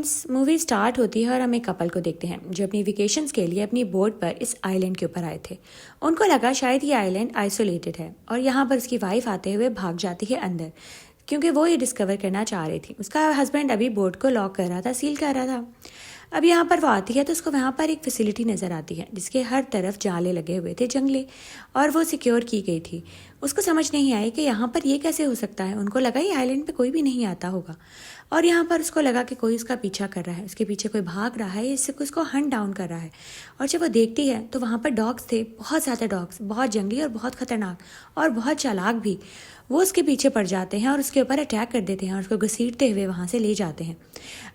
Friends, movie start होती है और हम एक कपल को देखते हैं जो अपनी वेकेशंस के लिए अपनी बोट पर इस आइलैंड के ऊपर आए थे। उनको लगा शायद ये आइलैंड आइसोलेटेड है और यहाँ पर उसकी वाइफ आते हुए भाग जाती है अंदर, क्योंकि वो ये डिस्कवर करना चाह रही थी। उसका हस्बैंड अभी बोट को लॉक कर रहा था, सील कर रहा था। अब यहाँ पर वो आती है तो उसको वहाँ पर एक फैसिलिटी नज़र आती है जिसके हर तरफ जाले लगे हुए थे, जंगले, और वो सिक्योर की गई थी। उसको समझ नहीं आई कि यहाँ पर ये कैसे हो सकता है। उनको लगा ये आइलैंड पे कोई भी नहीं आता होगा, और यहाँ पर उसको लगा कि कोई उसका पीछा कर रहा है, उसके पीछे कोई भाग रहा है, इससे उसको हंट डाउन कर रहा है। और जब वो देखती है तो वहाँ पर डॉग्स थे, बहुत ज़्यादा डॉग्स, बहुत जंगली और बहुत खतरनाक और बहुत चालाक भी। वो उसके पीछे पड़ जाते हैं और उसके ऊपर अटैक कर देते हैं और उसको घसीटते हुए वहाँ से ले जाते हैं।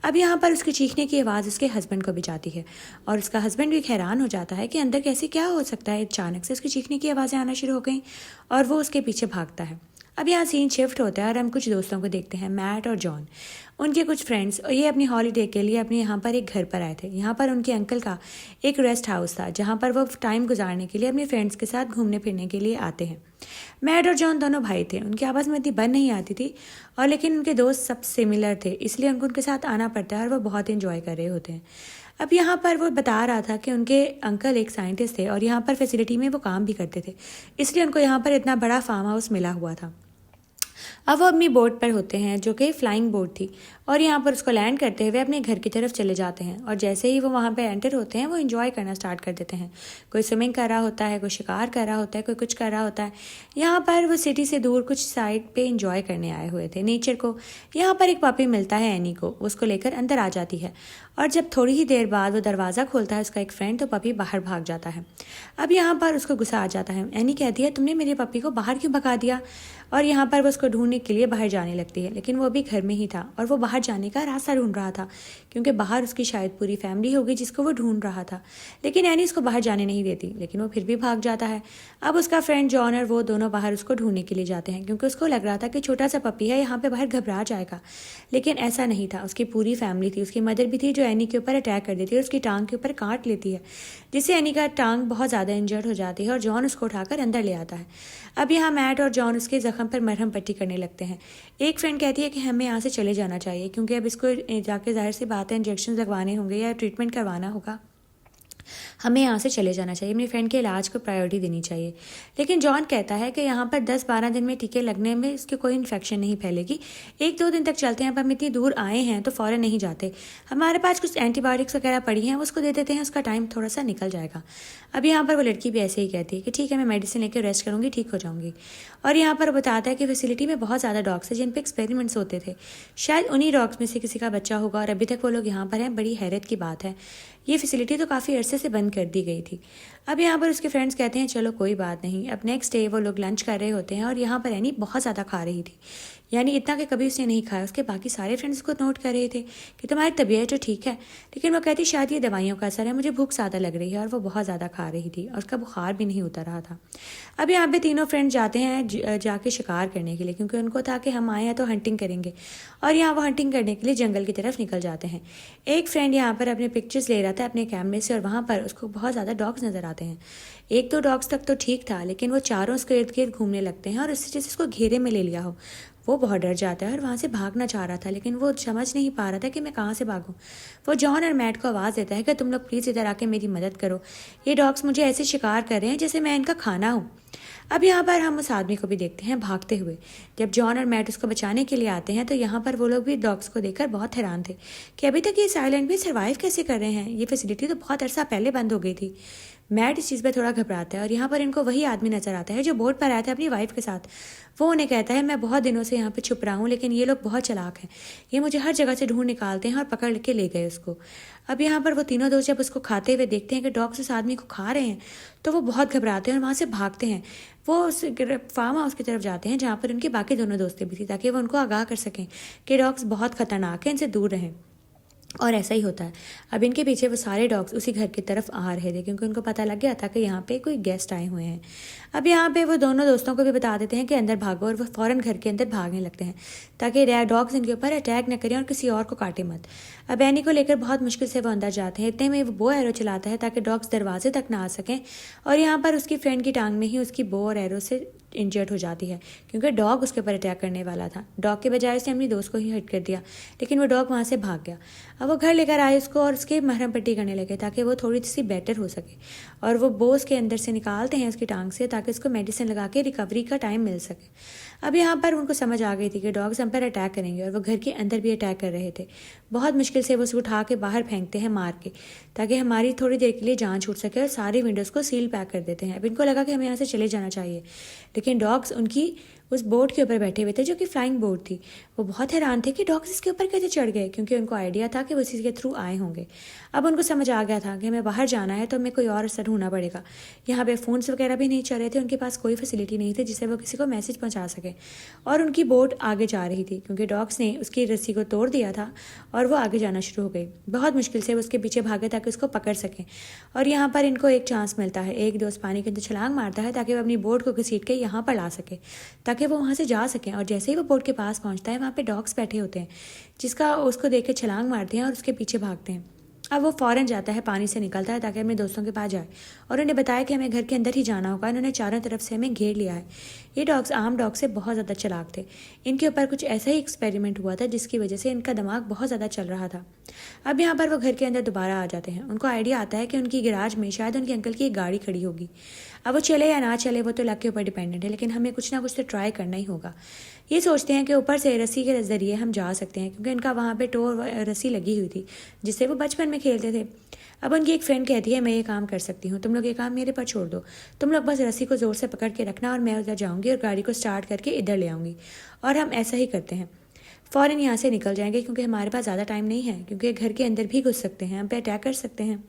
अब यहाँ पर उसके चीखने की आवाज़ उसके हस्बैंड को भी जाती है और उसका हस्बैंड भी हैरान हो जाता है कि अंदर कैसे क्या हो सकता है। अचानक से उसकी चीखने की आवाज़ें आना शुरू हो गई और वो उसके पीछे भागता है। अब यहाँ सीन शिफ्ट होता है और हम कुछ दोस्तों को देखते हैं, मैट और जॉन, उनके कुछ फ्रेंड्स, और ये अपनी हॉलीडे के लिए अपने यहाँ पर एक घर पर आए थे। यहाँ पर उनके अंकल का एक रेस्ट हाउस था जहाँ पर वो टाइम गुजारने के लिए अपने फ्रेंड्स के साथ घूमने फिरने के लिए आते हैं। मैट और जॉन दोनों भाई थे, उनकी आपस में इतनी बन नहीं आती थी, और लेकिन उनके दोस्त सब सिमिलर थे, इसलिए उनको उनके साथ आना पड़ता है और वो बहुत इंजॉय कर रहे होते हैं। अब यहाँ पर वो बता रहा था कि उनके अंकल एक साइंटिस्ट थे और यहाँ पर फैसिलिटी में वो काम भी करते थे, इसलिए उनको यहाँ पर इतना बड़ा फार्म हाउस मिला हुआ था। अब वो अपनी बोट पर होते हैं जो कि फ्लाइंग बोट थी, और यहाँ पर उसको लैंड करते हुए अपने घर की तरफ चले जाते हैं। और जैसे ही वो वहाँ पे एंटर होते हैं वो एंजॉय करना स्टार्ट कर देते हैं। कोई स्विमिंग कर रहा होता है, कोई शिकार कर रहा होता है, कोई कुछ कर रहा होता है। यहाँ पर वो सिटी से दूर कुछ साइड पे एंजॉय करने आए हुए थे नेचर को। यहाँ पर एक पपी मिलता है एनी को, उसको लेकर अंदर आ जाती है, और जब थोड़ी ही देर बाद वो दरवाज़ा खोलता है उसका एक फ्रेंड, तो पपी बाहर भाग जाता है। अब यहाँ पर उसको गुस्सा आ जाता है। एनी कहती है, तुमने मेरे पपी को बाहर क्यों भगा दिया? और यहाँ पर वो उसको ढूंढने के लिए बाहर जाने लगती है, लेकिन वो अभी घर में ही था और वो बाहर जाने का रास्ता ढूंढ रहा था, क्योंकि बाहर उसकी शायद पूरी फैमिली होगी जिसको वो ढूंढ रहा था। लेकिन एनी उसको बाहर जाने नहीं देती, लेकिन वो फिर भी भाग जाता है। अब उसका फ्रेंड जॉन और वो दोनों बाहर उसको ढूंढने के लिए जाते हैं, क्योंकि उसको लग रहा था कि छोटा सा पपी है, यहाँ पे बाहर घबरा जाएगा, लेकिन ऐसा नहीं था। उसकी पूरी फैमिली थी, उसकी मदर भी थी जो एनी के ऊपर अटैक कर देती है और उसकी टांग के ऊपर काट लेती है, जिससे एनी का टांग बहुत ज़्यादा इंजर्ड हो जाती है और जॉन उसको उठाकर अंदर ले आता है। अब यहाँ मैट और जॉन उसके जख्म पर मरहम पट्टी करने लगते हैं। एक फ्रेंड कहती है कि हमें यहाँ से चले जाना चाहिए, क्योंकि अब इसको जाके जाहिर सी बात है इंजेक्शन लगवाने होंगे या ट्रीटमेंट करवाना होगा, हमें यहाँ से चले जाना चाहिए, अपने फ्रेंड के इलाज को प्रायोरिटी देनी चाहिए। लेकिन जॉन कहता है कि यहाँ पर 10-12 दिन में टीके लगने में इसकी कोई इन्फेक्शन नहीं फैलेगी, 1-2 दिन तक चलते हैं, पर हम इतनी दूर आए हैं तो फ़ौरन नहीं जाते, हमारे पास कुछ एंटीबायोटिक्स वगैरह पड़ी हैं, उसको दे देते हैं, उसका टाइम थोड़ा सा निकल जाएगा। अब यहाँ पर वो लड़की भी ऐसे ही कहती है कि ठीक है, मैं मेडिसिन लेकर रेस्ट करूँगी, ठीक हो जाऊँगी। और यहाँ पर बताता है कि फैसिलिटी में बहुत ज़्यादा डॉग्स हैं जिन पर एक्सपेरिमेंट्स होते थे, शायद उन्हीं डॉग्स में से किसी का बच्चा होगा और अभी तक वो लोग यहाँ पर हैं। बड़ी हैरत की बात है, ये फैसिलिटी तो काफ़ी अरसे से बंद कर दी गई थी। अब यहाँ पर उसके फ्रेंड्स कहते हैं चलो कोई बात नहीं। अब नेक्स्ट डे वो लोग लंच कर रहे होते हैं और यहाँ पर एनी बहुत ज़्यादा खा रही थी, यानी इतना कि कभी उसने नहीं खाया। उसके बाकी सारे फ्रेंड्स को नोट कर रहे थे कि तुम्हारी तबीयत तो ठीक है, लेकिन वो कहती शायद ये दवाइयों का असर है, मुझे भूख ज़्यादा लग रही है, और वो बहुत ज़्यादा खा रही थी और उसका बुखार भी नहीं उतर रहा था। अब यहाँ पे तीनों फ्रेंड्स जाते हैं जाके शिकार करने के लिए, क्योंकि उनको था कि हम आए हैं तो हंटिंग करेंगे, और यहाँ वो हंटिंग करने के लिए जंगल की तरफ निकल जाते हैं। एक फ्रेंड यहाँ पर अपने पिक्चर्स ले रहा था अपने कैमरे से, और वहाँ पर उसको बहुत ज़्यादा डॉग्स नज़र आते हैं। 1-2 डॉग्स तक तो ठीक था, लेकिन वो चारों उसके इर्द गिर्द घूमने लगते हैं और इससे जैसे उसको घेरे में ले लिया हो। वो बहुत डर जाता है और वहाँ से भागना चाह रहा था, लेकिन वो समझ नहीं पा रहा था कि मैं कहाँ से भागूं। वो जॉन और मैट को आवाज़ देता है कि तुम लोग प्लीज़ इधर आके मेरी मदद करो, ये डॉग्स मुझे ऐसे शिकार कर रहे हैं जैसे मैं इनका खाना हूँ। अब यहाँ पर हम उस आदमी को भी देखते हैं भागते हुए। जब जॉन और मैट उसको बचाने के लिए आते हैं तो यहाँ पर वो लोग भी डॉग्स को देखकर बहुत हैरान थे कि अभी तक ये इस आइलैंड में सर्वाइव कैसे कर रहे हैं, ये फैसिलिटी तो बहुत अरसा पहले बंद हो गई थी। मैट इस चीज़ पर थोड़ा घबराता है और यहाँ पर इनको वही आदमी नजर आता है जो बोट पर आया था अपनी वाइफ के साथ। वो उन्हें कहता है मैं बहुत दिनों से यहाँ पे छुप रहा हूँ, लेकिन ये लोग बहुत चालाक हैं, ये मुझे हर जगह से ढूंढ निकालते हैं और पकड़ के ले गए उसको। अब यहाँ पर वो तीनों दोस्त जब उसको खाते हुए देखते हैं कि डॉग्स उस आदमी को खा रहे हैं, तो वो बहुत घबराते हैं और वहाँ से भागते हैं। वो उस फार्म हाउस की तरफ जाते हैं जहाँ पर उनकी बाकी दोनों दोस्तें भी थी, ताकि वो उनको आगाह कर सकें कि डॉग्स बहुत खतरनाक हैं, इनसे दूर रहें। और ऐसा ही होता है। अब इनके पीछे वो सारे डॉग्स उसी घर की तरफ आ रहे थे, क्योंकि उनको पता लग गया था कि यहाँ पे कोई गेस्ट आए हुए हैं। अब यहाँ पे वो दोनों दोस्तों को भी बता देते हैं कि अंदर भागो, और वो फ़ौरन घर के अंदर भागने लगते हैं ताकि डॉग्स इनके ऊपर अटैक न करें और किसी और को काटे मत। अब एनी को लेकर बहुत मुश्किल से वो अंदर जाते हैं। इतने में वो बो एरो चलाता है ताकि डॉग्स दरवाजे तक ना आ सकें, और यहाँ पर उसकी फ्रेंड की टांग में ही उसकी बो और एरो से इंजर्ड हो जाती है क्योंकि डॉग उसके ऊपर अटैक करने वाला था। डॉग के बजाय उसने अपनी दोस्त को ही हिट कर दिया, लेकिन वो डॉग वहाँ से भाग गया। अब वो घर लेकर आए उसको और उसकी मरहम पट्टी करने लगे ताकि वो थोड़ी सी बेटर हो सके, और वो बोस के अंदर से निकालते हैं उसकी टांग से ताकि उसको मेडिसिन लगा के रिकवरी का टाइम मिल सके। अब यहाँ पर उनको समझ आ गई थी कि डॉग्स हम पर अटैक करेंगे, और वो घर के अंदर भी अटैक कर रहे थे। बहुत मुश्किल से वो उसको उठा के बाहर फेंकते हैं मार के, ताकि हमारी थोड़ी देर के लिए जान छूट सके, और सारी विंडोज़ को सील पैक कर देते हैं। अब इनको लगा कि हमें यहाँ से चले जाना चाहिए, लेकिन डॉग्स उनकी उस बोट के ऊपर बैठे हुए थे जो कि फ्लाइंग बोट थी। वो बहुत हैरान थे कि डॉग्स इसके ऊपर कैसे चढ़ गए, क्योंकि उनको आइडिया था कि वो इसी के थ्रू आए होंगे। अब उनको समझ आ गया था कि हमें बाहर जाना है तो हमें कोई और रास्ता ढूंढना पड़ेगा। यहाँ पे फ़ोन्स वगैरह भी नहीं चल रहे थे, उनके पास कोई फैसिलिटी नहीं थी जिससे वो किसी को मैसेज पहुँचा सके, और उनकी बोट आगे जा रही थी क्योंकि डॉग्स ने उसकी रस्सी को तोड़ दिया था और वो आगे जाना शुरू हो गई। बहुत मुश्किल से वो उसके पीछे भागे ताकि उसको पकड़ सकें, और यहाँ पर इनको एक चांस मिलता है। एक दोस्त पानी के अंदर छलांग मारता है ताकि वो अपनी बोट को घसीट के यहाँ पर ला सके ताकि वो वहाँ से जा सकें। और जैसे ही वो बोट के पास पहुँचता है, वहाँ पे डॉग्स बैठे होते हैं जिसका उसको देख के छलांग मारते हैं और उसके पीछे भागते हैं। अब वो फ़ौरन जाता है, पानी से निकलता है ताकि अपने दोस्तों के पास जाए, और उन्हें बताया कि हमें घर के अंदर ही जाना होगा। इन्होंने चारों तरफ से हमें घेर लिया है। ये डॉग्स आम डॉग से बहुत ज़्यादा चालाक थे। इनके ऊपर कुछ ऐसा ही एक्सपेरिमेंट हुआ था जिसकी वजह से इनका दिमाग बहुत ज़्यादा चल रहा था। अब यहाँ पर वो घर के अंदर दोबारा आ जाते हैं। उनको आइडिया आता है कि उनकी गैराज में शायद उनके अंकल की एक गाड़ी खड़ी होगी। अब वो चले या ना चले वो तो लक के ऊपर डिपेंडेंट है, लेकिन हमें कुछ ना कुछ तो ट्राई करना ही होगा। ये सोचते हैं कि ऊपर से रस्सी के ज़रिए हम जा सकते हैं, क्योंकि इनका वहाँ पे टोर रस्सी लगी हुई थी जिससे वो बचपन में खेलते थे। अब उनकी एक फ्रेंड कहती है, मैं ये काम कर सकती हूँ, तुम लोग ये काम मेरे पर छोड़ दो। तुम लोग बस रस्सी को ज़ोर से पकड़ के रखना और मैं उधर जाऊँगी और गाड़ी को स्टार्ट करके इधर ले आऊँगी। और हम ऐसा ही करते हैं, फ़ौरन यहाँ से निकल जाएंगे क्योंकि हमारे पास ज़्यादा टाइम नहीं है, क्योंकि घर के अंदर भी घुस सकते हैं, हम पे अटैक कर सकते हैं।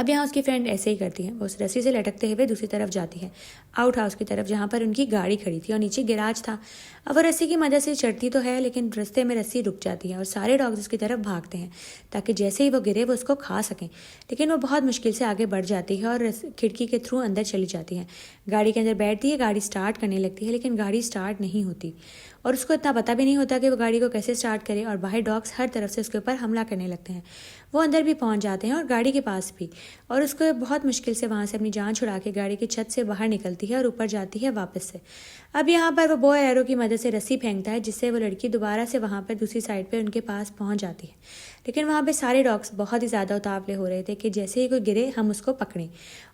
अब यहाँ उसकी फ्रेंड ऐसे ही करती है, वो उस रस्सी से लटकते हुए दूसरी तरफ जाती है, आउट हाउस की तरफ जहाँ पर उनकी गाड़ी खड़ी थी और नीचे गैराज था। अब वो रस्सी की मदद से चढ़ती तो है, लेकिन रास्ते में रस्सी रुक जाती है और सारे डॉग्स उसकी तरफ भागते हैं ताकि जैसे ही वो गिरे वो उसको खा सकें। लेकिन वो बहुत मुश्किल से आगे बढ़ जाती है और खिड़की के थ्रू अंदर चली जाती है। गाड़ी के अंदर बैठती है, गाड़ी स्टार्ट करने लगती है, लेकिन गाड़ी स्टार्ट नहीं होती और उसको इतना पता भी नहीं होता कि वो गाड़ी को कैसे स्टार्ट करे, और बाहर डॉग्स हर तरफ से उसके ऊपर हमला करने लगते हैं। वो अंदर भी पहुंच जाते हैं और गाड़ी के पास भी, और उसको बहुत मुश्किल से वहाँ से अपनी जान छुड़ा के गाड़ी की छत से बाहर निकलती है और ऊपर जाती है वापस से। अब यहाँ पर वो बो एरो की मदद से रस्सी फेंकता है जिससे वो लड़की दोबारा से वहाँ पर दूसरी साइड पे उनके पास पहुँच जाती है। लेकिन वहाँ पे सारे डॉग्स बहुत ही ज़्यादा उतावले हो रहे थे कि जैसे ही कोई गिरे हम उसको पकड़ें,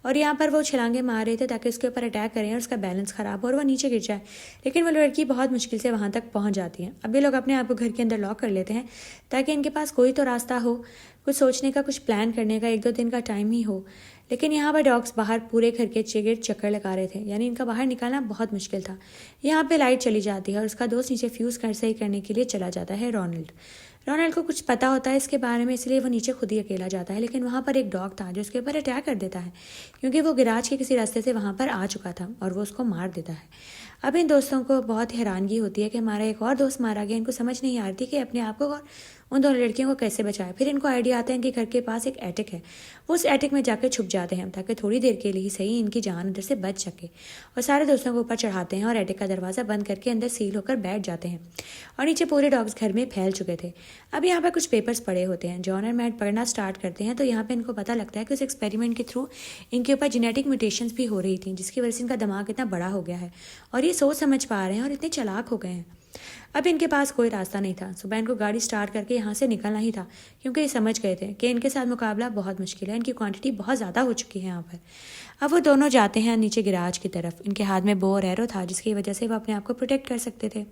और यहाँ पर वो छलांगे मार रहे थे ताकि उसके ऊपर अटैक करें और उसका बैलेंस ख़राब हो और वो नीचे गिर जाए। लेकिन वो लड़की बहुत मुश्किल से वहाँ तक पहुँच जाती है। अब ये लोग अपने आप को घर के अंदर लॉक कर लेते हैं ताकि इनके पास कोई तो रास्ता हो, कुछ सोचने का, कुछ प्लान करने का, 1-2 दिन का टाइम ही हो। लेकिन यहाँ पर डॉग्स बाहर पूरे घर के चिगिर चक्कर लगा रहे थे, यानी इनका बाहर निकालना बहुत मुश्किल था। यहाँ पे लाइट चली जाती है और उसका दोस्त नीचे फ्यूज़ कर सही करने के लिए चला जाता है, रोनाल्ड को कुछ पता होता है इसके बारे में, इसलिए वो नीचे खुद ही अकेला जाता है। लेकिन वहाँ पर एक डॉग था जो उसके ऊपर अटैक कर देता है, क्योंकि वो गैराज के किसी रास्ते से वहाँ पर आ चुका था और वो उसको मार देता है। अब इन दोस्तों को बहुत हैरानगी होती है कि हमारा एक और दोस्त मारा गया। इनको समझ नहीं आ रही थी कि अपने आप को और उन दोनों लड़कियों को कैसे बचाए। फिर इनको आइडिया आता है कि घर के पास एक एटिक है, वो उस एटिक में जाकर छुप जाते हैं ताकि थोड़ी देर के लिए ही सही इनकी जान उधर से बच सके, और सारे दोस्तों को ऊपर चढ़ाते हैं और एटिक का दरवाज़ा बंद करके अंदर सील होकर बैठ जाते हैं। और नीचे पूरे डॉग्स घर में फैल चुके थे। अब यहाँ पर कुछ पेपर्स पड़े होते हैं। जॉन और मैट पढ़ना स्टार्ट करते हैं तो यहाँ पे इनको पता लगता है कि उस एक्सपेरिमेंट के थ्रू इनके ऊपर जेनेटिक म्यूटेशंस भी हो रही थी, जिसकी वजह से इनका दिमाग इतना बड़ा हो गया है और ये सोच समझ पा रहे हैं और इतने चालाक हो गए हैं। अब इनके पास कोई रास्ता नहीं था। सुबह इनको गाड़ी स्टार्ट करके यहाँ से निकलना ही था, क्योंकि ये समझ गए थे कि इनके साथ मुकाबला बहुत मुश्किल है, इनकी क्वांटिटी बहुत ज़्यादा हो चुकी है यहाँ पर। अब वो दोनों जाते हैं नीचे गैराज की तरफ। इनके हाथ में बो और एरो था जिसकी वजह से वो अपने आप को प्रोटेक्ट कर सकते थे।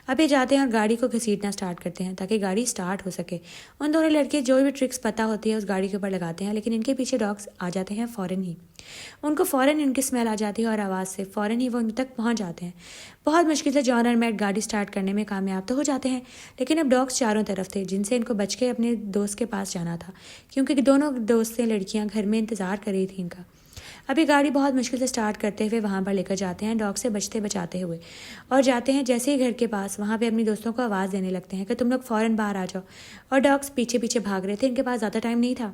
अब ये जाते हैं और गाड़ी को घसीटना स्टार्ट करते हैं ताकि गाड़ी स्टार्ट हो सके। उन दोनों लड़के जो भी ट्रिक्स पता होती है उस गाड़ी के ऊपर लगाते हैं, लेकिन इनके पीछे डॉग्स आ जाते हैं फ़ौरन ही। उनको फ़ौरन इनकी स्मेल आ जाती है और आवाज़ से फ़ौरन ही वो उन तक पहुँच जाते हैं। बहुत मुश्किल से जॉन और मैट गाड़ी स्टार्ट करने में कामयाब तो हो जाते हैं, लेकिन अब डॉग्स चारों तरफ थे जिनसे इनको बच के अपने दोस्त के पास जाना था, क्योंकि दोनों दोस्तें लड़कियां घर में इंतज़ार कर रही थी इनका। अभी गाड़ी बहुत मुश्किल से स्टार्ट करते हुए वहाँ पर लेकर जाते हैं, डॉग से बचते बचाते हुए, और जाते हैं जैसे ही घर के पास वहाँ पे अपनी दोस्तों को आवाज़ देने लगते हैं कि तुम लोग फ़ौरन बाहर आ जाओ। और डॉग्स पीछे पीछे भाग रहे थे, इनके पास ज़्यादा टाइम नहीं था।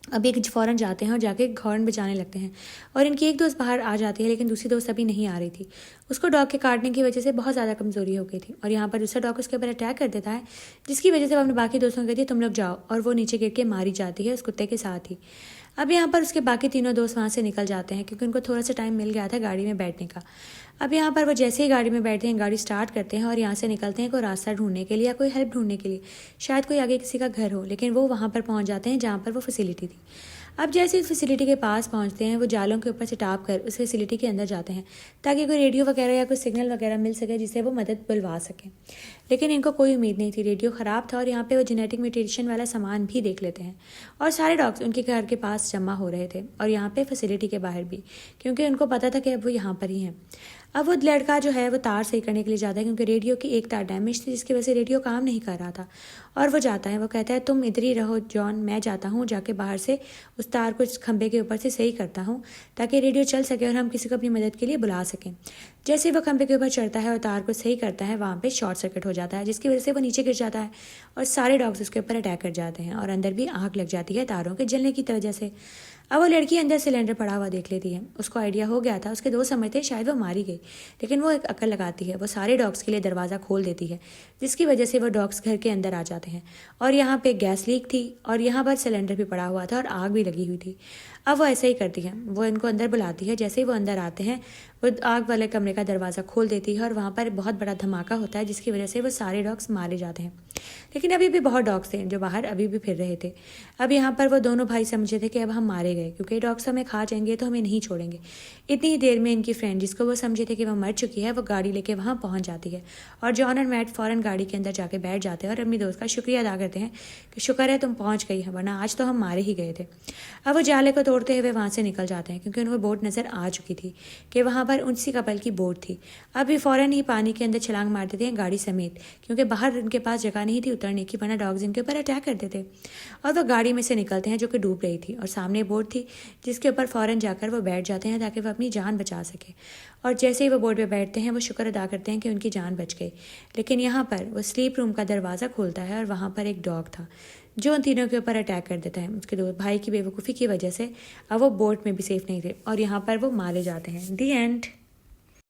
अब एक फ़ौरन जाते हैं और जाके हॉर्न बजाने लगते हैं, और इनकी एक दोस्त बाहर आ जाती है लेकिन दूसरी दोस्त अभी नहीं आ रही थी। उसको डॉग के काटने की वजह से बहुत ज़्यादा कमज़ोरी हो गई थी, और यहाँ पर दूसरा डॉग उसके ऊपर अटैक कर देता है, जिसकी वजह से वो अपने बाकी दोस्तों को कहती है तुम लोग जाओ, और वो नीचे गिर के मारी जाती है उस कुत्ते के साथ ही। अब यहाँ पर उसके बाकी तीनों दोस्त वहाँ से निकल जाते हैं क्योंकि उनको थोड़ा सा टाइम मिल गया था गाड़ी में बैठने का। अब यहाँ पर वो जैसे ही गाड़ी में बैठते हैं, गाड़ी स्टार्ट करते हैं और यहाँ से निकलते हैं कोई रास्ता ढूंढने के लिए या कोई हेल्प ढूंढने के लिए, शायद कोई आगे किसी का घर हो। लेकिन वो वहाँ पर पहुँच जाते हैं जहाँ पर वो फैसिलिटी थी। अब जैसे इस फैसिलिटी के पास पहुँचते हैं, वो जालों के ऊपर से टाप कर उस फैसिलिटी के अंदर जाते हैं ताकि कोई रेडियो वगैरह या कोई सिग्नल वगैरह मिल सके जिससे वो मदद बुलवा सकें। लेकिन इनको कोई उम्मीद नहीं थी, रेडियो ख़राब था और यहाँ पे वो जेनेटिक म्यूटेशन वाला सामान भी देख लेते हैं। और सारे डॉग्स उनके घर के पास जमा हो रहे थे और यहाँ पे फैसिलिटी के बाहर भी, क्योंकि उनको पता था कि अब वो यहाँ पर ही हैं। अब वो लड़का जो है वो तार सही करने के लिए जाता है क्योंकि रेडियो की एक तार डैमेज थी जिसकी वजह से रेडियो काम नहीं कर रहा था। और वो जाता है, वो कहता है तुम इधर ही रहो जॉन, मैं जाता हूँ, जाके बाहर से उस तार को खंबे के ऊपर से सही करता हूँ ताकि रेडियो चल सके और हम किसी को अपनी मदद के लिए बुला सकें। जैसे वो खंबे के ऊपर चढ़ता है और तार को सही करता है, वहाँ पे शॉर्ट सर्किट हो जाता है जिसकी वजह से वो नीचे गिर जाता है और सारे डॉग्स उसके ऊपर अटैक कर जाते हैं और अंदर भी आग लग जाती है तारों के जलने की वजह से। अब वो लड़की अंदर सिलेंडर पड़ा हुआ देख लेती है, उसको आइडिया हो गया था, उसके दोस्त समझते शायद वो मारी गई, लेकिन वो एक अकल लगाती है, वो सारे डॉग्स के लिए दरवाज़ा खोल देती है जिसकी वजह से वो डॉग्स घर के अंदर आ जाते हैं। और यहाँ पे गैस लीक थी और यहाँ पर सिलेंडर भी पड़ा हुआ था और आग भी लगी हुई थी। अब वो ऐसा ही करती है, वो इनको अंदर बुलाती है। जैसे ही वो अंदर आते हैं, वो आग वाले कमरे का दरवाज़ा खोल देती है और वहाँ पर बहुत बड़ा धमाका होता है जिसकी वजह से वो सारे डॉग्स मारे जाते हैं। लेकिन अभी भी बहुत डॉग्स थे जो बाहर अभी भी फिर रहे थे। अब यहाँ पर वो दोनों भाई समझे थे कि अब हम मारे गए क्योंकि डॉग्स हमें खा जाएंगे तो हमें नहीं छोड़ेंगे। इतनी ही देर में इनकी फ्रेंड, जिसको वो समझे थे कि वो मर चुकी है, वो गाड़ी लेके वहाँ पहुँच जाती है और जॉन और मैट फ़ौरन गाड़ी के अंदर जाके बैठ जाते हैं और अपनी दोस्त का शुक्रिया अदा करते हैं कि शुक्र है तुम पहुँच गई है, वरना आज तो हम मारे ही गए थे। अब वो जाले को तोड़ते हुए वहाँ से निकल जाते हैं क्योंकि उनको बोट नज़र आ चुकी थी कि वहाँ पर उसी कपल की बोट थी। अब भी फ़ौरन ही पानी के अंदर छलांग मार देते हैं गाड़ी समेत, क्योंकि बाहर उनके पास जगह नहीं थी उतरने की, वरना डॉग्स इनके ऊपर अटैक करते थे। और वो गाड़ी में से निकलते हैं जो कि डूब रही थी और सामने बोट थी जिसके ऊपर फ़ौरन जाकर वो बैठ जाते हैं ताकि वो अपनी जान बचा सके। और जैसे ही वो बोट पे बैठते हैं, वो शुक्र अदा करते हैं कि उनकी जान बच गई। लेकिन यहाँ पर वो स्लीप रूम का दरवाज़ा खोलता है और वहाँ पर एक डॉग था जो उन तीनों के ऊपर अटैक कर देता है। उसके दो भाई की बेवकूफ़ी की वजह से अब वो बोट में भी सेफ नहीं थे और यहाँ पर वो मारे जाते हैं। दी एंड।